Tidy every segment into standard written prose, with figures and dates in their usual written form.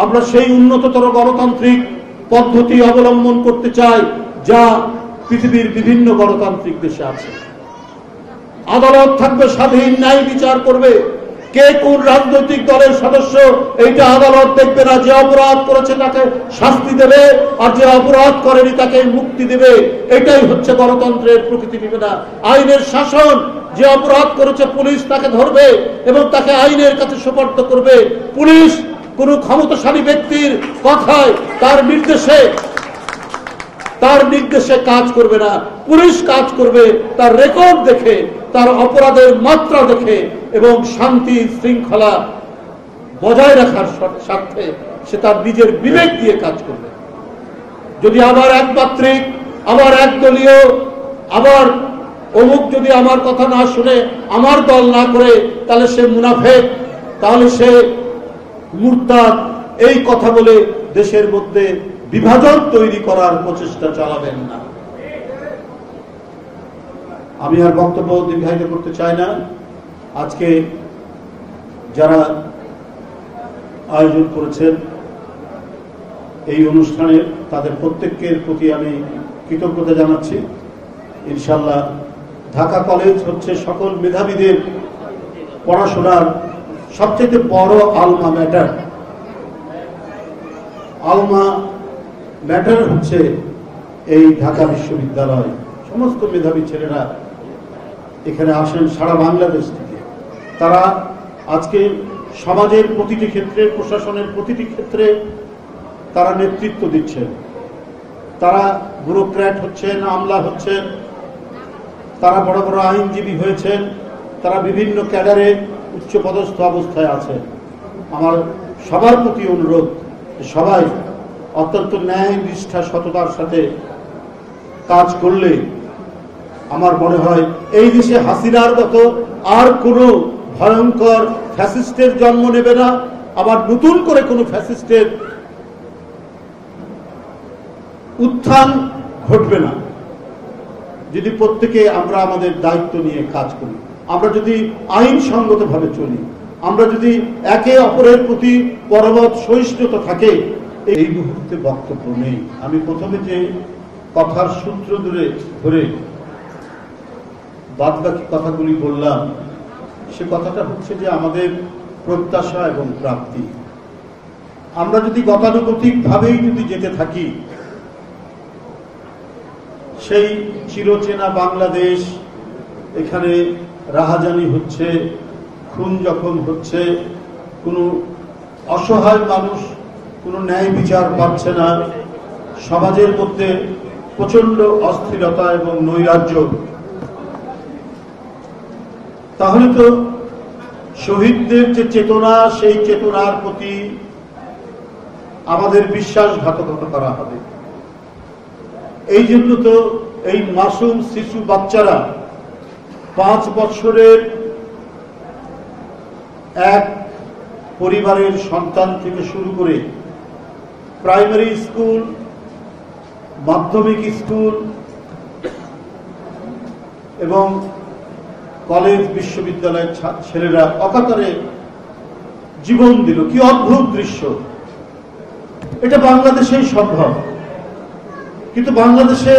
আমরা সেই উন্নততর গণতান্ত্রিক পদ্ধতি অবলম্বন করতে চাই যা পৃথিবীর বিভিন্ন গণতান্ত্রিক দেশে আছে। আদালত থাকবে স্বাধীন, ন্যায় বিচার করবে। কে কোন রাজনৈতিক দলের সদস্য এইটা আদালত দেখবে না। যে অপরাধ করেছে তাকে শাস্তি দেবে, আর যে অপরাধ করেনি তাকে মুক্তি দেবে। এটাই হচ্ছে গণতন্ত্রের প্রকৃতি বিবেচনা। আইনের শাসন, যে অপরাধ করেছে পুলিশ তাকে ধরবে এবং তাকে আইনের কাছে সোপর্দ করবে। পুলিশ কোন ক্ষমতাশালী ব্যক্তির কথায় তার নির্দেশে কাজ করবে না। পুলিশ কাজ করবে তার রেকর্ড দেখে, তার অপরাধের মাত্রা দেখে এবং শান্তি শৃঙ্খলা বজায় রাখার স্বার্থে সে তার নিজের বিবেক দিয়ে কাজ করবে। যদি আবার একমাত্রিক, আবার একদলীয়, আবার অমুক যদি আমার কথা না শুনে আমার দল না করে, তাহলে সে মুনাফেক, তাহলে সে মুরতাদ, এই কথা বলে দেশের মধ্যে বিভাজন তৈরি করার প্রচেষ্টা চালাবেন না। আমি আর বক্তব্য দীর্ঘায়িত করতে চাই না। আজকে যারা আয়োজন করেছেন এই অনুষ্ঠানের, তাদের প্রত্যেকের প্রতি আমি কৃতজ্ঞতা জানাচ্ছি। ইনশাআল্লাহ ঢাকা কলেজ হচ্ছে সকল মেধাবীদের পড়াশোনার সবচেয়ে বড় আলমা ম্যাটার। আলমা ম্যাটার হচ্ছে এই ঢাকা বিশ্ববিদ্যালয়। সমস্ত মেধাবী ছেলেরা এখানে আসেন সারা বাংলাদেশ থেকে। তারা আজকে সমাজের প্রতিটি ক্ষেত্রে, প্রশাসনের প্রতিটি ক্ষেত্রে তারা নেতৃত্ব দিচ্ছেন। তারা ব্যুরোক্র্যাট হচ্ছেন, আমলা হচ্ছেন, তারা বড় বড় আইনজীবী হয়েছেন, তারা বিভিন্ন ক্যাডারে উচ্চপদস্থ অবস্থায় আছেন। আমার সবার প্রতি অনুরোধ, সবাই অত্যন্ত ন্যায় নিষ্ঠা সততার সাথে কাজ করলে আমার মনে হয় এই দেশে হাসিনার মতো আর কোনো ভয়ঙ্কর ফ্যাসিস্টের জন্ম নেবে না, আবার নতুন করে কোনো ফ্যাসিস্টের উত্থান ঘটবে না। যদি প্রত্যেকে আমরা আমাদের দায়িত্ব নিয়ে কাজ করি, আমরা যদি আইনসঙ্গতভাবে চলি, আমরা যদি একে অপরের প্রতি পরবত সহিষ্ণুতা থাকে। এই মুহূর্তে বক্তব্য নেই। আমি প্রথমে যে কথার সূত্র ধরে বাদবাকি কথাগুলি বললাম, সে কথাটা হচ্ছে যে আমাদের প্রত্যাশা এবং প্রাপ্তি। আমরা যদি গতানুগতিক ভাবেই যদি যেতে থাকি, সেই চিরচেনা বাংলাদেশ, এখানে রাহাজানি হচ্ছে, খুন যখন হচ্ছে, কোনো অসহায় মানুষ কোনো ন্যায় বিচার পাচ্ছে না, সমাজের মধ্যে প্রচন্ড অস্থিরতা এবং নৈরাজ্য, তাহলে তো শহীদদের যে চেতনা, সেই চেতনার প্রতি আমাদের বিশ্বাসঘাতকতা করা হবে। এই জন্য তো এই মাসুম শিশু বাচ্চারা 5 বছরের এক পরিবারের সন্তান থেকে শুরু করে প্রাইমারি স্কুল, মাধ্যমিক স্কুল এবং কলেজ বিশ্ববিদ্যালয়ের ছেলেরা অকাতরে জীবন দিল। কি অদ্ভুত দৃশ্য! এটা বাংলাদেশেই সম্ভব, কিন্তু বাংলাদেশে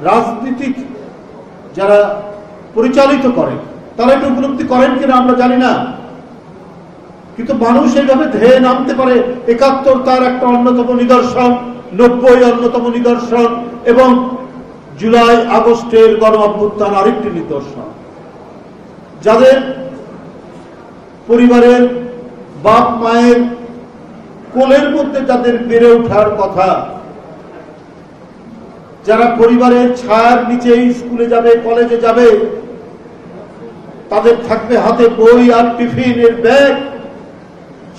রাজনীতিক যারা পরিচালিত করে তারা এটা উপলব্ধি করেন কিনা আমরা জানি না, কিন্তু মানুষ এইভাবে ধেয়ে নামতে পারে। 71 তার একটা অন্যতম নিদর্শন, 90 অন্যতম নিদর্শন, এবং জুলাই আগস্টের গণ অভ্যুত্থান আরেকটি নিদর্শন। যাদের পরিবারের বাপ মায়ের কোলের মধ্যে যাদের বেড়ে ওঠার কথা, যারা পরিবারের ছায়ার নিচে স্কুলে যাবে, কলেজে যাবে, তাদের থাকবে হাতে বই আর টিফিনের ব্যাগ,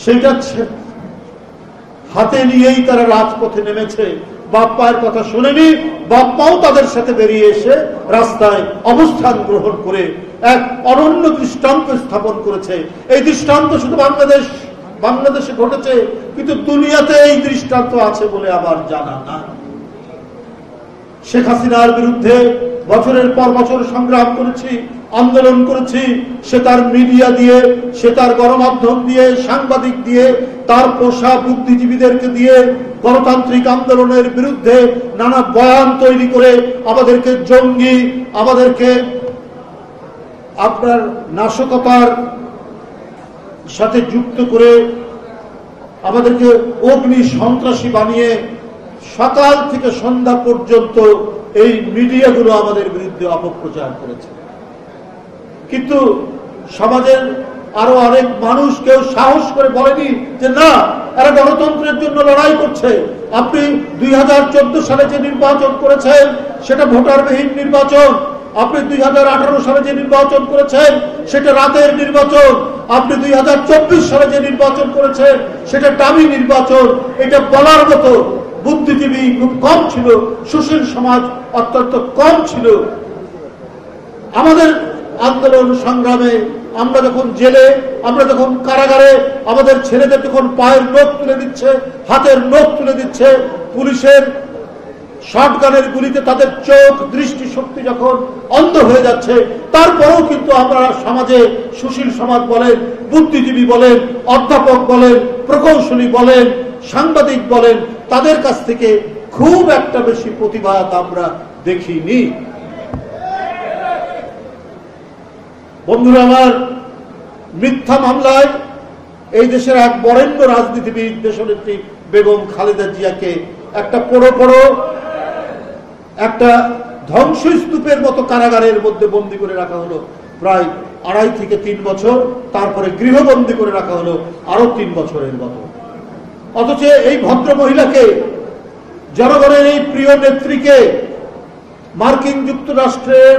সেটা হাতে নিয়েই তারা রাজপথে নেমেছে। বাপ মায়ের কথা শুনেনি, বাপ মাও তাদের সাথে বেরিয়ে এসে রাস্তায় অবস্থান গ্রহণ করে এক অনন্য দৃষ্টান্ত স্থাপন করেছে। এই দৃষ্টান্ত শুধু বাংলাদেশে ঘটেছে, কিন্তু দুনিয়াতে এই দৃষ্টান্ত আছে বলে আবার জানা না। শেখ হাসিনার বিরুদ্ধে বছরের পর বছর সংগ্রাম করেছি, আন্দোলন করেছি, সে তার মিডিয়া দিয়ে, সে তার গণমাধ্যম দিয়ে, সাংবাদিক দিয়ে, তার পোষা বুদ্ধিজীবীদেরকে দিয়ে গণতান্ত্রিক আন্দোলনের বিরুদ্ধে নানা বয়ান তৈরি করে আমাদেরকে জঙ্গি, আমাদেরকে আপনার নাশকতার সাথে যুক্ত করে আমাদেরকে অগ্নি সন্ত্রাসী বানিয়ে সকাল থেকে সন্ধ্যা পর্যন্ত এই মিডিয়াগুলো আমাদের বিরুদ্ধে অপপ্রচার করেছে। কিন্তু সমাজের আরো অনেক মানুষ কেউ সাহস করে বলেনি যে না, এরা গণতন্ত্রের জন্য লড়াই করছে। আপনি 2014 সালে যে নির্বাচন করেছেন সেটা ভোটারবিহীন নির্বাচন, আপনি 2018 সালে যে নির্বাচন করেছেন সেটা রাতের নির্বাচন, আপনি 2024 সালে যে নির্বাচন করেছেন সেটা ডামি নির্বাচন। এটা বলার মতো বুদ্ধিজীবী খুব কম ছিল, সুশীল সমাজ অত্যন্ত কম ছিল। আমাদের আন্দোলন সংগ্রামে আমরা যখন জেলে, আমরা যখন কারাগারে, আমাদের ছেলেদের যখন পায়ের নখ তুলে দিচ্ছে, হাতের নখ তুলে দিচ্ছে, পুলিশের শটগানের গুলিতে তাদের চোখ দৃষ্টি শক্তি যখন অন্ধ হয়ে যাচ্ছে, তারপরেও কিন্তু আমরা সমাজে সুশীল সমাজ বলেন, বুদ্ধিজীবী বলেন, অধ্যাপক বলেন, প্রকৌশলী বলেন, সাংবাদিক বলেন, তাদের কাছ থেকে খুব একটা বেশি প্রতিবাদ আমরা দেখিনি। বন্ধুরা আমার, মিথ্যা মামলায় এই দেশের এক বরেণ্য রাজনীতিবিদ দেশনেত্রী বেগম খালেদা জিয়াকে একটা একটা ধ্বংসস্তূপের মতো কারাগারের মধ্যে বন্দী করে রাখা হলো প্রায় 2.5 থেকে 3 বছর, তারপরে গৃহবন্দী করে রাখা হলো আরো 3 বছরের মতো। অথচ এই ভদ্র মহিলাকে, জনগণের এই প্রিয় নেত্রীকে মার্কিন যুক্তরাষ্ট্রের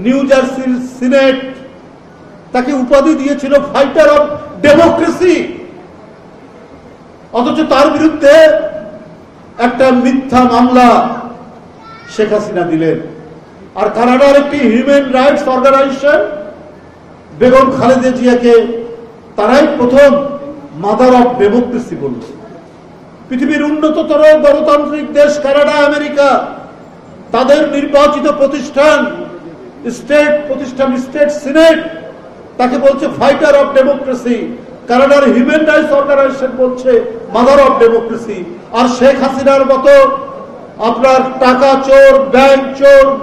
নিউ জার্সির সিনেট তাকে উপাধি দিয়েছিল ফাইটার অফ ডেমোক্রেসি। অথচ তার বিরুদ্ধে একটা মিথ্যা মামলা শেখ হাসিনা দিলেন। আর কানাডার একটি human rights organisation Begum Khaleda জিয়াকে তারাই প্রথম মাদার অফ ডেমোক্রেসি বলল। পৃথিবীর উন্নততর গণতান্ত্রিক দেশ কানাডা, আমেরিকা, তাদের নির্বাচিত প্রতিষ্ঠান স্টেট সিনেট তাকে বলছে ফাইটার অফ ডেমোক্রেসি। কানাডার হিউম্যান রাইটস অর্গানাইজেশন বলছে মাদার অফ ডেমোক্রেসি। আর শেখ হাসিনার মতো আপনার টাকা চোর,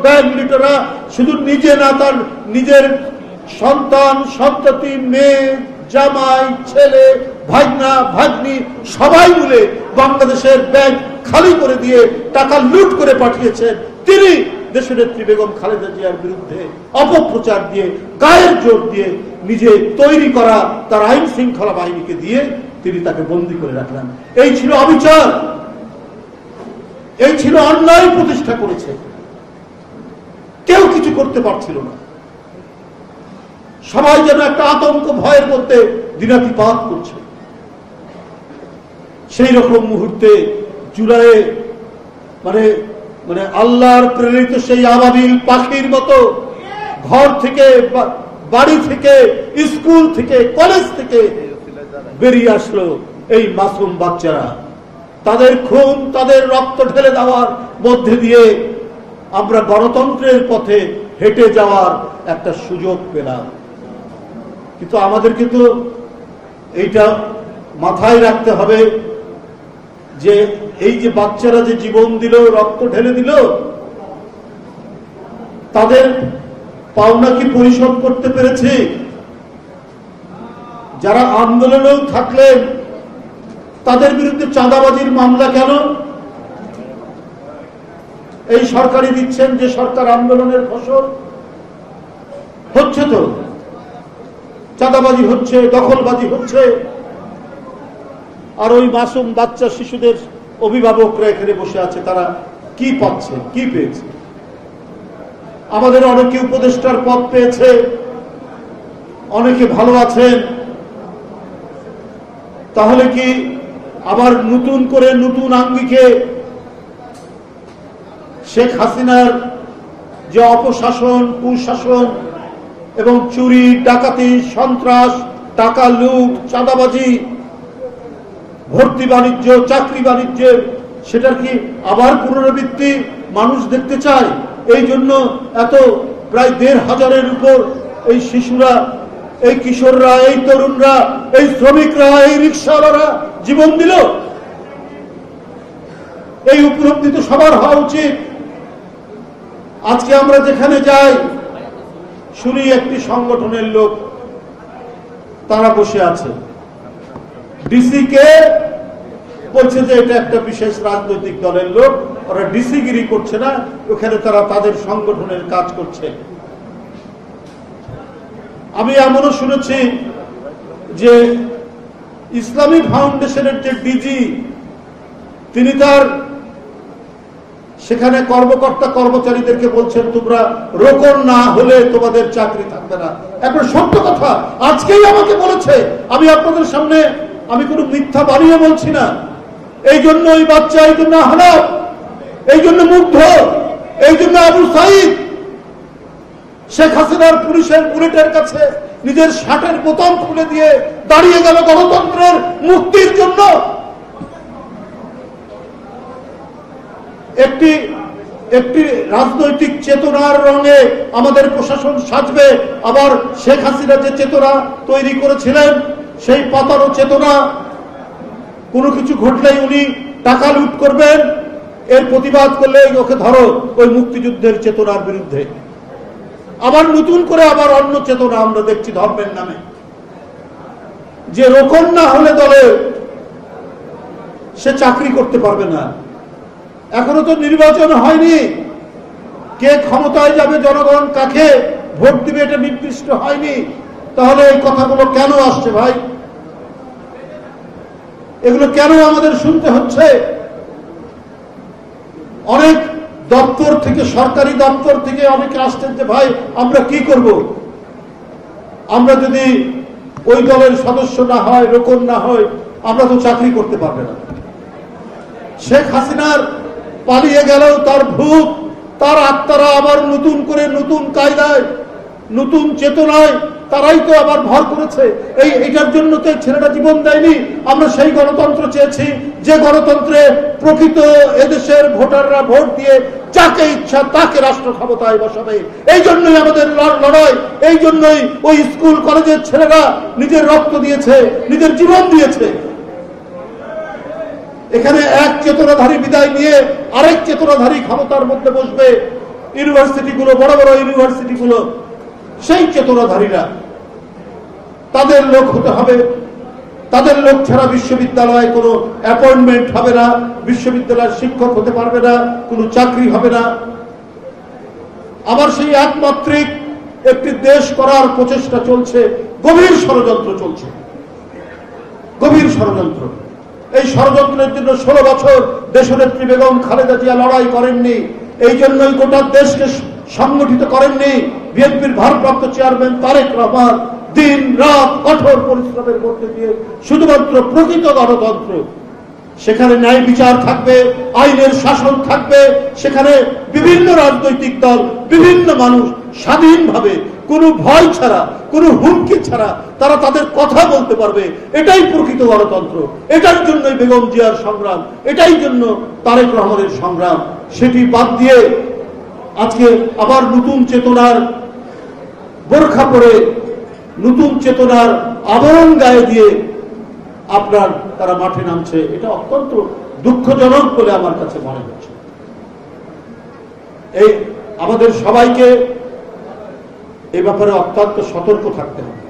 ব্যাংক লুটেরা শুধু নিজে না, তার নিজের সন্তান, সন্ততি, মেয়ে, জামাই, ছেলে, ভাগনা, ভাগ্নি সবাই মিলে বাংলাদেশের ব্যাংক খালি করে দিয়ে টাকা লুট করে পাঠিয়েছেন। তিনি দেশনেত্রী বেগম খালেদা জিয়ার বিরুদ্ধে অপপ্রচার দিয়ে, গায়ের জোর দিয়ে, নিজে তৈরি করা তার আইন শৃঙ্খলা বাহিনীকে দিয়ে তিনি তাকে বন্দী করে রাখলেন। এই ছিল অবিচার, এই ছিল অন্যায় প্রতিষ্ঠা করেছে। কেউ কিছু করতে পারছিল না, সবাই যেন একটা আতঙ্ক ভয়ের মধ্যে দিনাতিপাত করছে। সেই রকম মুহূর্তে জুলাইয়ে মানে আল্লাহর প্রেরিত সেই আবাবিল পাখির মতো ঘর থেকে, বাড়ি থেকে, স্কুল থেকে, কলেজ থেকে বেরিয়ে আসলো এই মাসুম বাচ্চারা। তাদের খুন, তাদের রক্ত ঢেলে দেওয়ার মধ্যে দিয়ে আমরা গণতন্ত্রের পথে হেঁটে যাওয়ার একটা সুযোগ পেলাম। কিন্তু আমাদেরকে তো এইটা মাথায় রাখতে হবে যে এই যে বাচ্চারা যে জীবন দিল, রক্ত ঢেলে দিল, তাদের পাওনা কি পরিশোধ করতে পেরেছে? যারা আন্দোলনেও থাকলেন তাদের বিরুদ্ধে চাঁদাবাজির মামলা কেন? এই সরকারই দিচ্ছেন যে সরকার আন্দোলনের ফসল। হচ্ছে তো, চাঁদাবাজি হচ্ছে, দখলবাজি হচ্ছে, আর ওই মাসুম বাচ্চা শিশুদের অভিভাবকরা এখানে বসে আছে, তারা কি পাচ্ছে, কি পেয়েছে? আমাদের অনেকে উপদেষ্টার পদ পেয়েছে, অনেকে ভালো আছেন। তাহলে কি আবার নতুন করে নতুন আঙ্গিকে শেখ হাসিনার যে অপশাসন, কুশাসন এবং চুরি, ডাকাতি, সন্ত্রাস, টাকা লুট, চাঁদাবাজি, ভর্তি বাণিজ্য, চাকরি বাণিজ্যের, সেটার কি আবার পুনরাবৃত্তি মানুষ দেখতে চায়? এই জন্য এত প্রায় ১,৫০০-এর উপর এই শিশুরা, এই কিশোররা, এই তরুণরা, এই শ্রমিকরা, এই রিক্সাওয়ালারা জীবন দিল। এই উপলব্ধি তো সবার হওয়া উচিত। আজকে আমরা যেখানে যাই শুনি একটি সংগঠনের লোক তারা বসে আছে, ডিসি কে বলছে যে এটা একটা বিশেষ রাজনৈতিক দলের লোক, ওরা ডিসিগিরি করছে না, ওখানে তারা তাদের সংগঠনের কাজ করছে। আমি এমনও শুনেছি যে ইসলামী ফাউন্ডেশনের যে ডিজি তিনি তার সেখানে কর্মকর্তা কর্মচারীদেরকে বলছেন তোমরা রোকন না হলে তোমাদের চাকরি থাকবে না। একবার সত্য কথা আজকেই আমাকে বলেছে, আমি আপনাদের সামনে আমি কোনো মিথ্যা বানিয়ে বলছি না। এই জন্য ওই বাচ্চা, এই জন্য হানাফ, এই জন্য মুগ্ধ, এই জন্য আবু সাইদ শেখ হাসিনার পুলিশের বুলেটের কাছে নিজের শার্টের বোতাম খুলে দিয়ে দাঁড়িয়ে গেল গণতন্ত্রের মুক্তির জন্য। একটি একটি রাজনৈতিক চেতনার রঙে আমাদের প্রশাসন সাজবে, আবার শেখ হাসিনা যে চেতনা তৈরি করেছিলেন সেই পাতানো চেতনা, কোনো কিছু ঘটলেই উনি টাকা লুট করবেন, এর প্রতিবাদ করলে ওকে ধরো ওই মুক্তিযুদ্ধের চেতনার বিরুদ্ধে। আবার নতুন করে আবার অন্য চেতনা আমরা দেখছি ধর্মের নামে, যে রোকন না হলে দলে সে চাকরি করতে পারবে না। এখনো তো নির্বাচন হয়নি, কে ক্ষমতায় যাবে, জনগণ কাকে ভোট দিবে এটা নির্দিষ্ট হয়নি। তাহলে এই কথাগুলো কেন আসছে ভাই? এগুলো কেন আমাদের শুনতে হচ্ছে? অনেক দপ্তর থেকে, সরকারি দপ্তর থেকে অনেকে আসছেন যে ভাই আমরা কি করব, আমরা যদি ওই দলের সদস্য না হয়, রোকন না হয়, আমরা তো চাকরি করতে পারবে না। শেখ হাসিনার পালিয়ে গেলেও তার ভূত, তার আত্মারা আবার নতুন করে নতুন কায়দায়, নতুন চেতনায় তারাই তো আবার ভর করেছে। এইটার জন্য তো ছেলেটা জীবন দেয়নি। আমরা সেই গণতন্ত্র চেয়েছি যে গণতন্ত্রে প্রকৃত এদেশের ভোটাররা ভোট দিয়ে যাকে ইচ্ছা তাকে রাষ্ট্র ক্ষমতায় বসাবে। এই জন্যই আমাদের লড়াই, এই জন্যই ওই স্কুল কলেজের ছেলেরা নিজের রক্ত দিয়েছে, নিজের জীবন দিয়েছে। এখানে এক চেতনাধারী বিদায় নিয়ে আরেক চেতনাধারী ক্ষমতার মধ্যে বসবে। ইউনিভার্সিটিগুলো, বড় বড় ইউনিভার্সিটিগুলো, সেই চেতনাধারীরা তাদের লোক হতে হবে। তাদের লোক ছাড়া বিশ্ববিদ্যালয়ে কোনো অ্যাপয়েন্টমেন্ট হবে না, বিশ্ববিদ্যালয়ের শিক্ষক হতে পারবে না, কোনো চাকরি হবে না। আবার সেই একমাত্রিক একটি দেশ করার প্রচেষ্টা চলছে, গভীর ষড়যন্ত্র চলছে, গভীর ষড়যন্ত্র। এই ষড়যন্ত্রের জন্য 16 বছর দেশনেত্রী বেগম খালেদা জিয়া লড়াই করেননি। এই জন্যই গোটা দেশকে সংগঠিত করেননি বিএনপির ভারপ্রাপ্ত চেয়ারম্যান তারেক রহমান। দিন রাত কঠোর পরিশ্রমের মধ্যে দিয়ে শুধুমাত্র প্রকৃত গণতন্ত্র, সেখানে ন্যায় বিচার থাকবে, আইনের শাসন থাকবে, সেখানে বিভিন্ন রাজনৈতিক দল, বিভিন্ন মানুষ স্বাধীনভাবে কোনো ভয় ছাড়া, কোনো হুমকি ছাড়া তারা তাদের কথা বলতে পারবে। এটাই প্রকৃত গণতন্ত্র। এটার জন্যই বেগম জিয়ার সংগ্রাম, এটাই জন্য তারেক রহমানের সংগ্রাম। সেটি বাদ দিয়ে আজকে আবার নতুন চেতনার বোরখা পরে, নতুন চেতনার আবরণ গায়ে দিয়ে আপনার তারা মাঠে নামছে। এটা অত্যন্ত দুঃখজনক বলে আমার কাছে মনে হচ্ছে। এই আমাদের সবাইকে এই ব্যাপারে অত্যন্ত সতর্ক থাকতে হবে।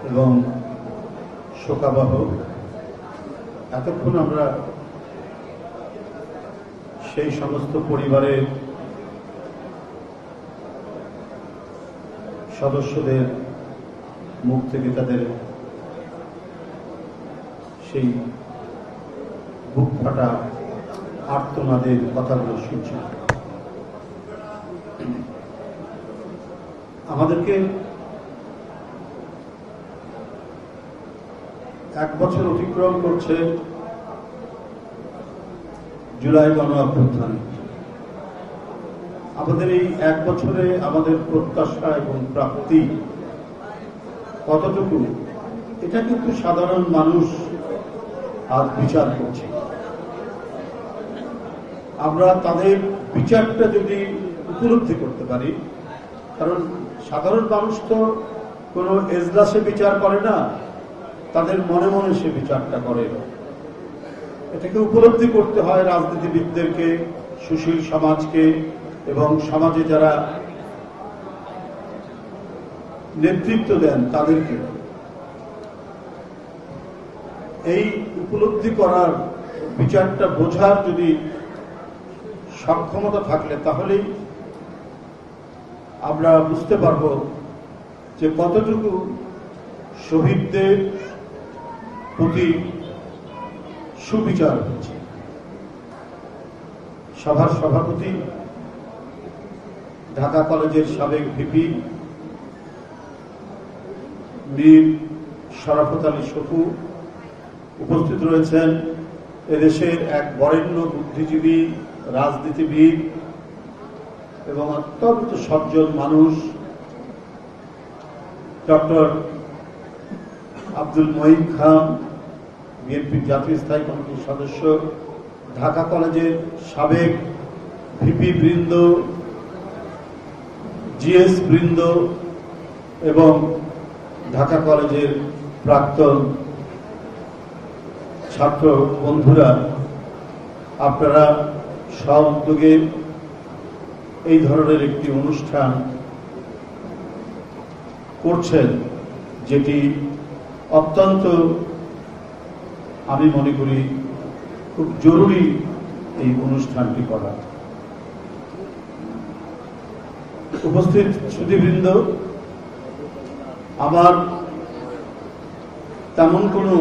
এবং শোকাবহ এতক্ষণ আমরা সেই সমস্ত পরিবারের সদস্যদের মুখ থেকে তাদের সেই বুক ফাটা আর্তনাদের কথাগুলো শুনছি। আমাদেরকে 1 বছর অতিক্রম করছে জুলাই গণ অভ্যুত্থানে। আমাদের এই 1 বছরে আমাদের প্রত্যাশা এবং প্রাপ্তি কতটুকু, এটা কিন্তু সাধারণ মানুষ আজ বিচার করছে। আমরা তাদের বিচারটা যদি উপলব্ধি করতে পারি। কারণ সাধারণ মানুষ তো কোনো এজলাসে বিচার করে না, তাদের মনে মনে সে বিচারটা করে। এটাকে উপলব্ধি করতে হয় রাজনীতিবিদদেরকে, সুশীল সমাজকে এবং সমাজে যারা নেতৃত্ব দেন তাদেরকে। এই উপলব্ধি করার, বিচারটা বোঝার যদি সক্ষমতা থাকলে তাহলেই আমরা বুঝতে পারব যে কতটুকু শহীদদের প্রতি সুবিচার হচ্ছে। সভার সভাপতি, ঢাকা কলেজের সাবেক ভিপি মীর শরাফত আলী শফু উপস্থিত রয়েছেন, এদেশের এক বরেণ্য বুদ্ধিজীবী, রাজনীতিবিদ এবং অত্যন্ত সজ্জন মানুষ ডক্টর আব্দুল মঈন খান, বিএনপির জাতীয় স্থায়ী কমিটির সদস্য, ঢাকা কলেজের সাবেক ভিপি বৃন্দ, জিএস বৃন্দ এবং ঢাকা কলেজের প্রাক্তন ছাত্র বন্ধুরা, আপনারা সউদ্যোগে এই ধরনের একটি অনুষ্ঠান করছেন, যেটি অত্যন্ত, আমি মনে করি খুব জরুরি এই অনুষ্ঠানটি করা। উপস্থিত সুধীবৃন্দ, আমার তেমন কোনো